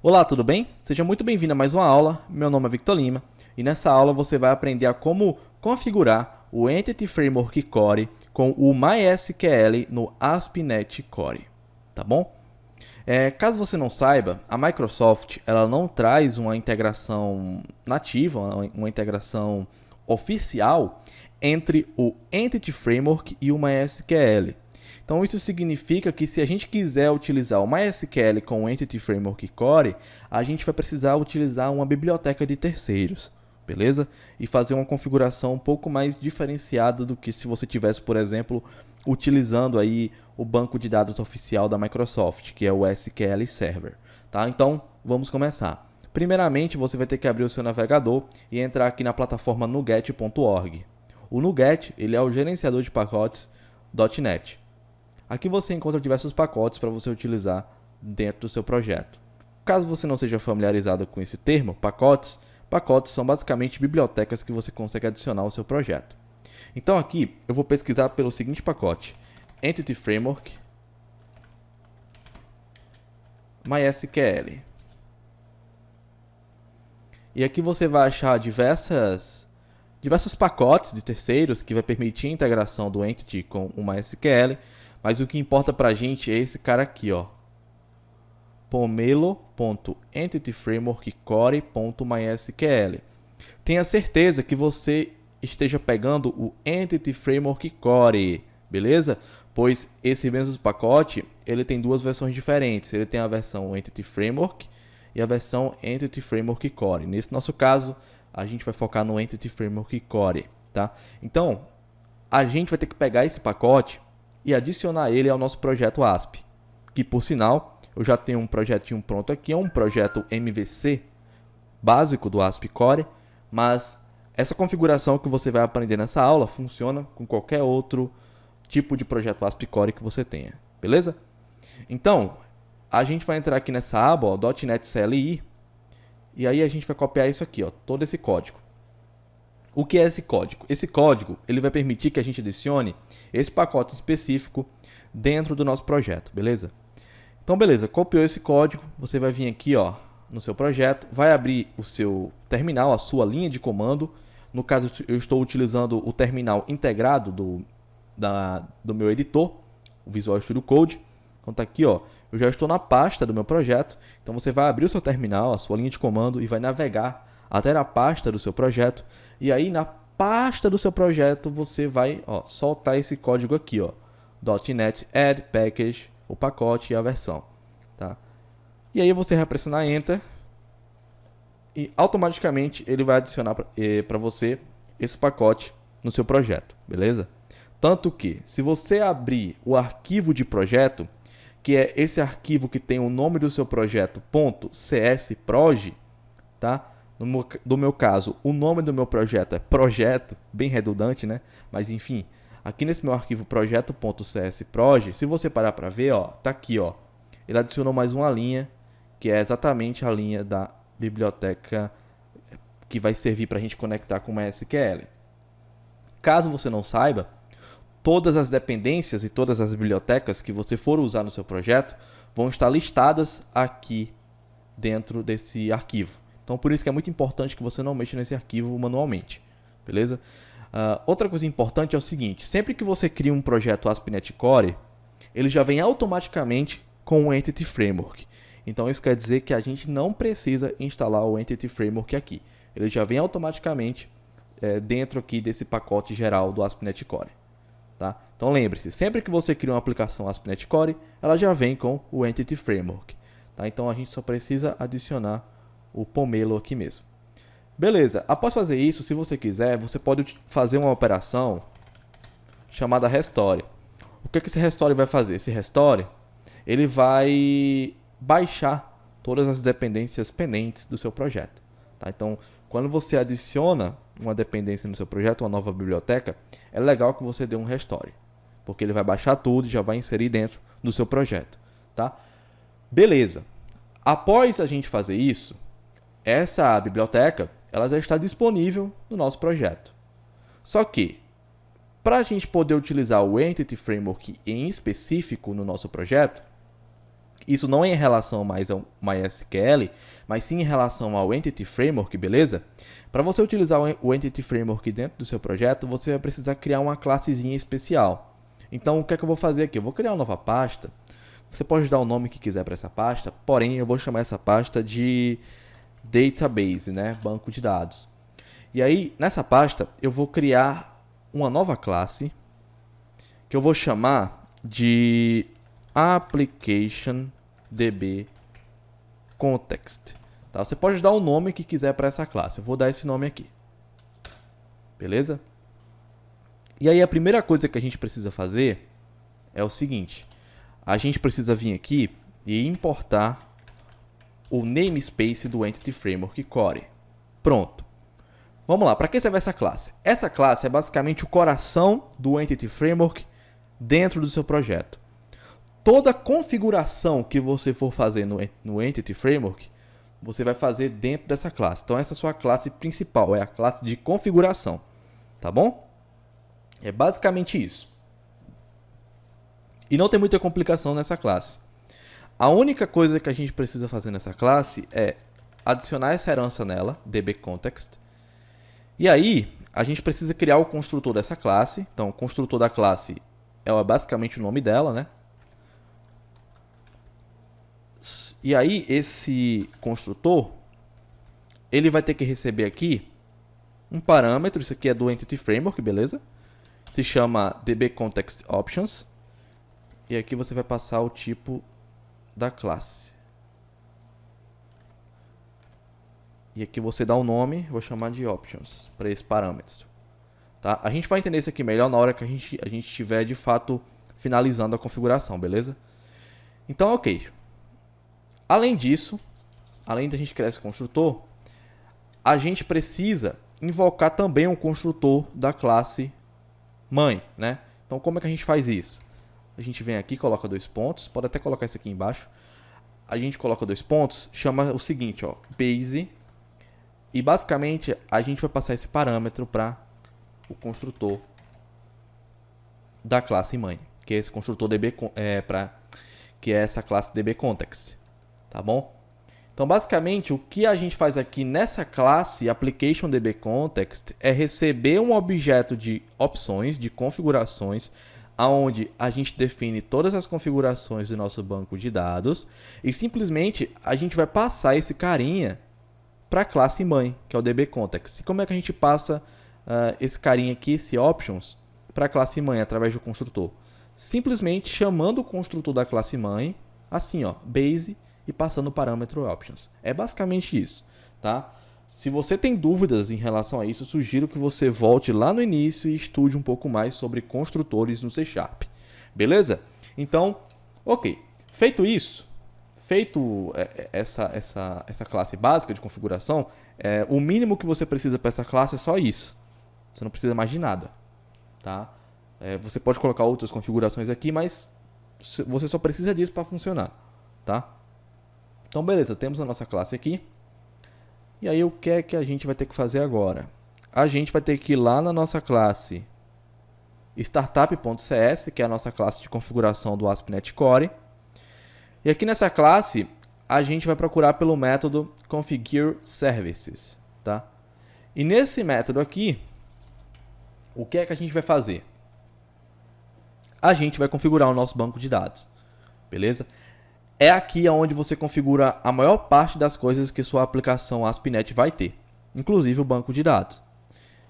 Olá, tudo bem? Seja muito bem-vindo a mais uma aula. Meu nome é Victor Lima e nessa aula você vai aprender a como configurar o Entity Framework Core com o MySQL no ASP.NET Core, tá bom? Caso você não saiba, a Microsoft ela não traz uma integração nativa, uma integração oficial entre o Entity Framework e o MySQL. Então isso significa que se a gente quiser utilizar o MySQL com o Entity Framework Core, a gente vai precisar utilizar uma biblioteca de terceiros, beleza? E fazer uma configuração um pouco mais diferenciada do que se você tivesse, por exemplo, utilizando aí o banco de dados oficial da Microsoft, que é o SQL Server, tá? Então, vamos começar. Primeiramente, você vai ter que abrir o seu navegador e entrar aqui na plataforma nuget.org. O Nuget, ele é o gerenciador de pacotes .NET. Aqui você encontra diversos pacotes para você utilizar dentro do seu projeto. Caso você não seja familiarizado com esse termo, pacotes são basicamente bibliotecas que você consegue adicionar ao seu projeto. Então aqui eu vou pesquisar pelo seguinte pacote: Entity Framework MySQL. E aqui você vai achar diversos pacotes de terceiros que vai permitir a integração do Entity com o MySQL. Mas o que importa para a gente é esse cara aqui, ó, pomelo.entityframeworkcore.mysql. Tenha certeza que você esteja pegando o Entity Framework Core, beleza? Pois esse mesmo pacote, ele tem duas versões diferentes. Ele tem a versão Entity Framework e a versão Entity Framework Core. Nesse nosso caso, a gente vai focar no Entity Framework Core, tá? Então, a gente vai ter que pegar esse pacote e adicionar ele ao nosso projeto ASP, que por sinal, eu já tenho um projetinho pronto aqui, é um projeto MVC básico do ASP Core, mas essa configuração que você vai aprender nessa aula funciona com qualquer outro tipo de projeto ASP Core que você tenha, beleza? Então, a gente vai entrar aqui nessa aba, ó, .NET CLI, e aí a gente vai copiar isso aqui, ó, todo esse código. O que é esse código? Esse código ele vai permitir que a gente adicione esse pacote específico dentro do nosso projeto, beleza? Então, beleza, copiou esse código, você vai vir aqui, ó, no seu projeto, vai abrir o seu terminal, a sua linha de comando. No caso, eu estou utilizando o terminal integrado do meu editor, o Visual Studio Code. Então, tá aqui, ó, eu já estou na pasta do meu projeto. Então, você vai abrir o seu terminal, a sua linha de comando e vai navegar até a pasta do seu projeto. E aí, na pasta do seu projeto, você vai, ó, soltar esse código aqui, ó, .NET Add Package, o pacote e a versão, tá? E aí você vai pressionar Enter e automaticamente ele vai adicionar para você esse pacote no seu projeto, beleza? Tanto que, se você abrir o arquivo de projeto, que é esse arquivo que tem o nome do seu projeto .csproj, tá? No meu caso, o nome do meu projeto é projeto, bem redundante, né? Mas enfim, aqui nesse meu arquivo projeto.csproj, se você parar para ver, ó, tá aqui, ó. Ele adicionou mais uma linha, que é exatamente a linha da biblioteca que vai servir para a gente conectar com o MySQL. Caso você não saiba, todas as dependências e todas as bibliotecas que você for usar no seu projeto vão estar listadas aqui dentro desse arquivo. Então, por isso que é muito importante que você não mexa nesse arquivo manualmente, beleza? Outra coisa importante é o seguinte: sempre que você cria um projeto ASP.NET Core, ele já vem automaticamente com o Entity Framework. Então, isso quer dizer que a gente não precisa instalar o Entity Framework aqui. Ele já vem automaticamente dentro aqui desse pacote geral do ASP.NET Core. Tá? Então, lembre-se, sempre que você cria uma aplicação ASP.NET Core, ela já vem com o Entity Framework. Tá? Então, a gente só precisa adicionar o pomelo aqui mesmo. Beleza, após fazer isso, se você quiser, você pode fazer uma operação chamada restore. O que esse restore vai fazer? Esse restore, ele vai baixar todas as dependências pendentes do seu projeto. Tá? Então, quando você adiciona uma dependência no seu projeto, uma nova biblioteca, é legal que você dê um restore, porque ele vai baixar tudo e já vai inserir dentro do seu projeto. Tá? Beleza, após a gente fazer isso, essa biblioteca ela já está disponível no nosso projeto. Só que, para a gente poder utilizar o Entity Framework em específico no nosso projeto, Isso não é em relação mais ao MySQL, mas sim em relação ao Entity Framework, beleza? Para você utilizar o Entity Framework dentro do seu projeto, você vai precisar criar uma classezinha especial. Então, o que é que eu vou fazer aqui? Eu vou criar uma nova pasta. Você pode dar o nome que quiser para essa pasta, porém eu vou chamar essa pasta de Database, né? Banco de dados. E aí, nessa pasta, eu vou criar uma nova classe que eu vou chamar de Application DB Context. Tá? Você pode dar o nome que quiser para essa classe. Eu vou dar esse nome aqui. Beleza? E aí a primeira coisa que a gente precisa fazer é o seguinte. A gente precisa vir aqui e importar o namespace do Entity Framework Core. Pronto. Vamos lá. Para que serve essa classe? Essa classe é basicamente o coração do Entity Framework dentro do seu projeto. Toda configuração que você for fazer no Entity Framework, você vai fazer dentro dessa classe. Então, essa é a sua classe principal, é a classe de configuração. Tá bom? É basicamente isso. E não tem muita complicação nessa classe. A única coisa que a gente precisa fazer nessa classe é adicionar essa herança nela, dbContext. E aí, a gente precisa criar o construtor dessa classe. Então, o construtor da classe é basicamente o nome dela, né? E aí, esse construtor, ele vai ter que receber aqui um parâmetro. Isso aqui é do Entity Framework, beleza? Se chama dbContextOptions. E aqui você vai passar o tipo da classe. E aqui você dá o nome, vou chamar de Options, para esse parâmetro. Tá? A gente vai entender isso aqui melhor na hora que a gente estiver, de fato, finalizando a configuração, beleza? Então, ok. Além disso, além da gente criar esse construtor, a gente precisa invocar também um construtor da classe mãe, né? Então, como é que a gente faz isso? A gente vem aqui, coloca 2 pontos, pode até colocar isso aqui embaixo. A gente coloca 2 pontos, chama o seguinte, ó, base, e basicamente a gente vai passar esse parâmetro para o construtor da classe mãe, que é esse construtor DB, que é essa classe dbContext, tá bom? Então, basicamente, o que a gente faz aqui nessa classe Application dbContext é receber um objeto de opções, de configurações, onde a gente define todas as configurações do nosso banco de dados e simplesmente a gente vai passar esse carinha para a classe mãe, que é o dbContext. E como é que a gente passa esse carinha aqui, esse options, para a classe mãe através do construtor? Simplesmente chamando o construtor da classe mãe, assim, ó, base, e passando o parâmetro options. É basicamente isso, tá? Se você tem dúvidas em relação a isso, eu sugiro que você volte lá no início e estude um pouco mais sobre construtores no C#. Beleza? Então, ok. Feito isso, feito essa classe básica de configuração, o mínimo que você precisa para essa classe é só isso. Você não precisa mais de nada. Tá? Você pode colocar outras configurações aqui, mas você só precisa disso para funcionar. Tá? Então, beleza. Temos a nossa classe aqui. E aí, o que é que a gente vai ter que fazer agora? A gente vai ter que ir lá na nossa classe startup.cs, que é a nossa classe de configuração do ASP.NET Core. E aqui nessa classe, a gente vai procurar pelo método configureServices. Tá? E nesse método aqui, o que é que a gente vai fazer? A gente vai configurar o nosso banco de dados. Beleza? É aqui onde você configura a maior parte das coisas que sua aplicação ASP.NET vai ter, inclusive o banco de dados.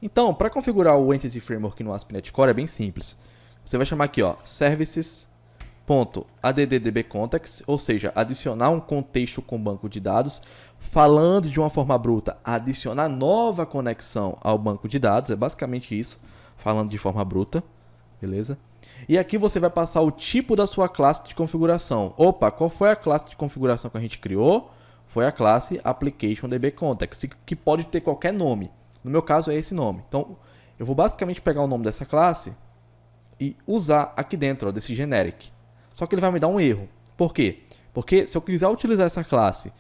Então, para configurar o Entity Framework no ASP.NET Core é bem simples. Você vai chamar aqui, ó, services.addDbContext, ou seja, adicionar um contexto com banco de dados, falando de uma forma bruta, adicionar nova conexão ao banco de dados, é basicamente isso, falando de forma bruta, beleza? E aqui você vai passar o tipo da sua classe de configuração. Opa, qual foi a classe de configuração que a gente criou? Foi a classe Application dbContext, que pode ter qualquer nome. No meu caso é esse nome. Então, eu vou basicamente pegar o nome dessa classe e usar aqui dentro, ó, desse generic. Só que ele vai me dar um erro. Por quê? Porque se eu quiser utilizar essa classe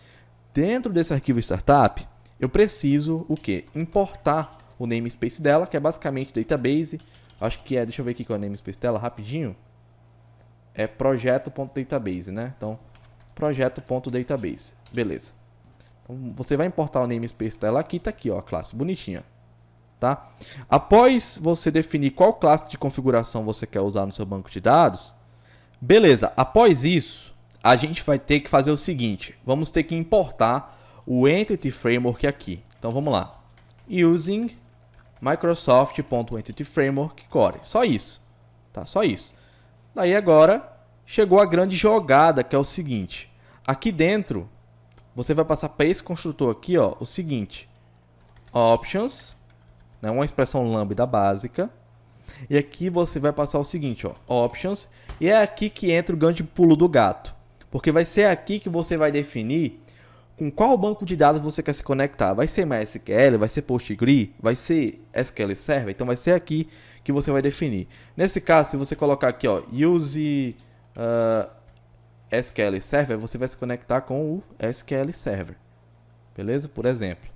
dentro desse arquivo startup, eu preciso o quê? Importar o namespace dela, que é basicamente database. Acho que deixa eu ver aqui qual é o namespace dela, rapidinho. É projeto.database, né? Então, projeto.database. Beleza. Então, você vai importar o namespace dela aqui, tá aqui, ó, a classe bonitinha. Tá? Após você definir qual classe de configuração você quer usar no seu banco de dados, beleza, após isso, a gente vai ter que fazer o seguinte, vamos ter que importar o Entity Framework aqui. Então vamos lá, using Microsoft.Entity Framework Core, só isso, tá? Só isso. Daí agora, chegou a grande jogada, que é o seguinte, aqui dentro, você vai passar para esse construtor aqui, ó, o seguinte, options, né, uma expressão lambda básica. E aqui você vai passar o seguinte, ó, options. E é aqui que entra o grande pulo do gato. Porque vai ser aqui que você vai definir com qual banco de dados você quer se conectar. Vai ser MySQL, vai ser Postgre, vai ser SQL Server. Então vai ser aqui que você vai definir. Nesse caso, se você colocar aqui, ó, use SQL Server, você vai se conectar com o SQL Server. Beleza? Por exemplo.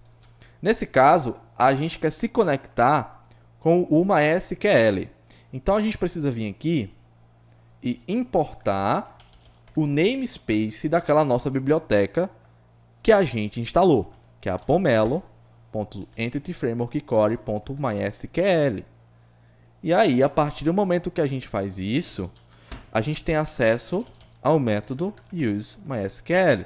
Nesse caso, a gente quer se conectar com o MySQL. Então, a gente precisa vir aqui e importar o namespace daquela nossa biblioteca que a gente instalou, que é a pomelo.entityframeworkcore.mysql. E aí, a partir do momento que a gente faz isso, a gente tem acesso ao método useMySQL,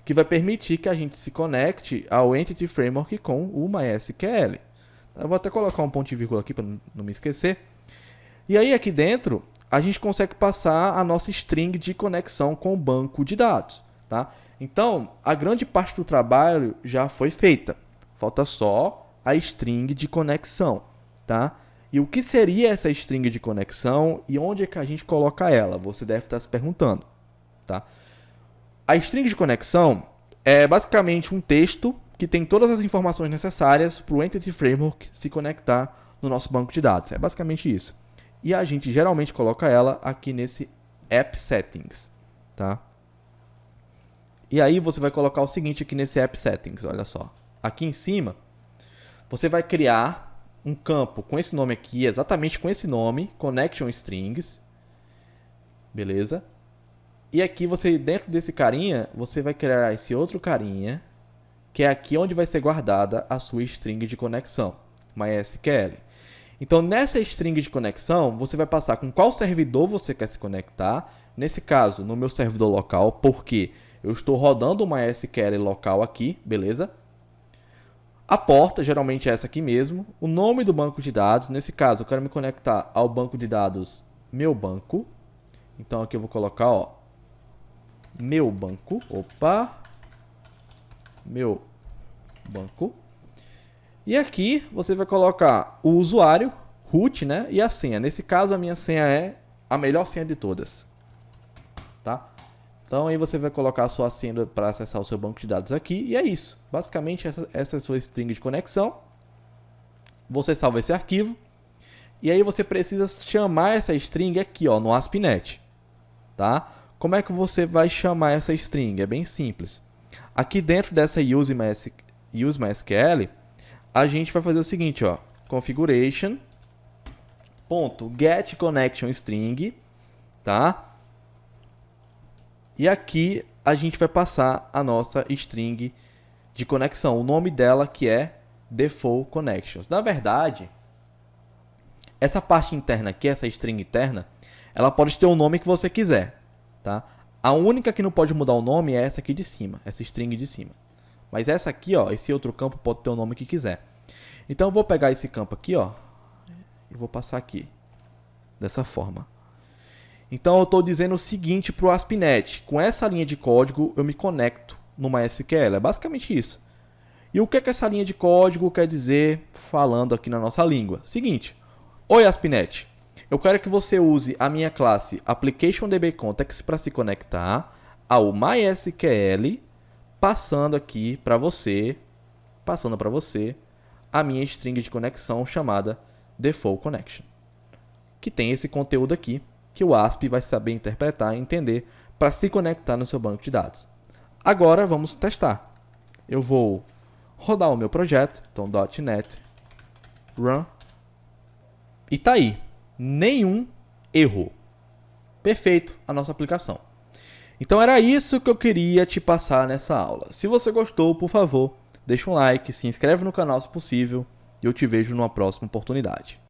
que vai permitir que a gente se conecte ao Entity Framework com o MySQL. Eu vou até colocar um ponto e vírgula aqui para não me esquecer. E aí aqui dentro, a gente consegue passar a nossa string de conexão com o banco de dados. Tá? Então, a grande parte do trabalho já foi feita. Falta só a string de conexão. Tá? E o que seria essa string de conexão e onde é que a gente coloca ela? Você deve estar se perguntando. Tá? A string de conexão é basicamente um texto que tem todas as informações necessárias para o Entity Framework se conectar no nosso banco de dados. É basicamente isso. E a gente geralmente coloca ela aqui nesse App Settings. Tá? E aí você vai colocar o seguinte aqui nesse App Settings. Olha só. Aqui em cima, você vai criar um campo com esse nome aqui, exatamente com esse nome, Connection Strings. Beleza? E aqui você, dentro desse carinha, você vai criar esse outro carinha, que é aqui onde vai ser guardada a sua string de conexão, MySQL. Então, nessa string de conexão, você vai passar com qual servidor você quer se conectar. Nesse caso, no meu servidor local, porque eu estou rodando o MySQL local aqui, beleza? A porta, geralmente é essa aqui mesmo. O nome do banco de dados, nesse caso, eu quero me conectar ao banco de dados meu banco. Então, aqui eu vou colocar, ó, meu banco, meu banco. E aqui você vai colocar o usuário, root, né, e a senha. Nesse caso, a minha senha é a melhor senha de todas. Tá? Então, aí você vai colocar a sua senha para acessar o seu banco de dados aqui. E é isso. Basicamente, essa é a sua string de conexão. Você salva esse arquivo. E aí você precisa chamar essa string aqui, ó, no ASP.NET. Tá? Como é que você vai chamar essa string? É bem simples. Aqui dentro dessa useMySQL, a gente vai fazer o seguinte, ó, configuration.getConnectionString, tá? E aqui a gente vai passar a nossa string de conexão, o nome dela que é default connections. Na verdade, essa parte interna aqui, essa string interna, ela pode ter o nome que você quiser. Tá? A única que não pode mudar o nome é essa aqui de cima, essa string de cima. Mas essa aqui, ó, esse outro campo pode ter o nome que quiser. Então eu vou pegar esse campo aqui, ó, e vou passar aqui, dessa forma. Então eu estou dizendo o seguinte para o ASP.NET, com essa linha de código eu me conecto no MySQL, é basicamente isso. E o que é que essa linha de código quer dizer falando aqui na nossa língua? Seguinte, oi ASP.NET. Eu quero que você use a minha classe ApplicationDBContext para se conectar ao MySQL, passando para você a minha string de conexão chamada Default Connection, que tem esse conteúdo aqui que o ASP vai saber interpretar e entender para se conectar no seu banco de dados. Agora vamos testar. Eu vou rodar o meu projeto, então .NET Run, e tá aí. Nenhum erro. Perfeito a nossa aplicação. Então era isso que eu queria te passar nessa aula. Se você gostou, por favor, deixa um like, se inscreve no canal se possível e eu te vejo numa próxima oportunidade.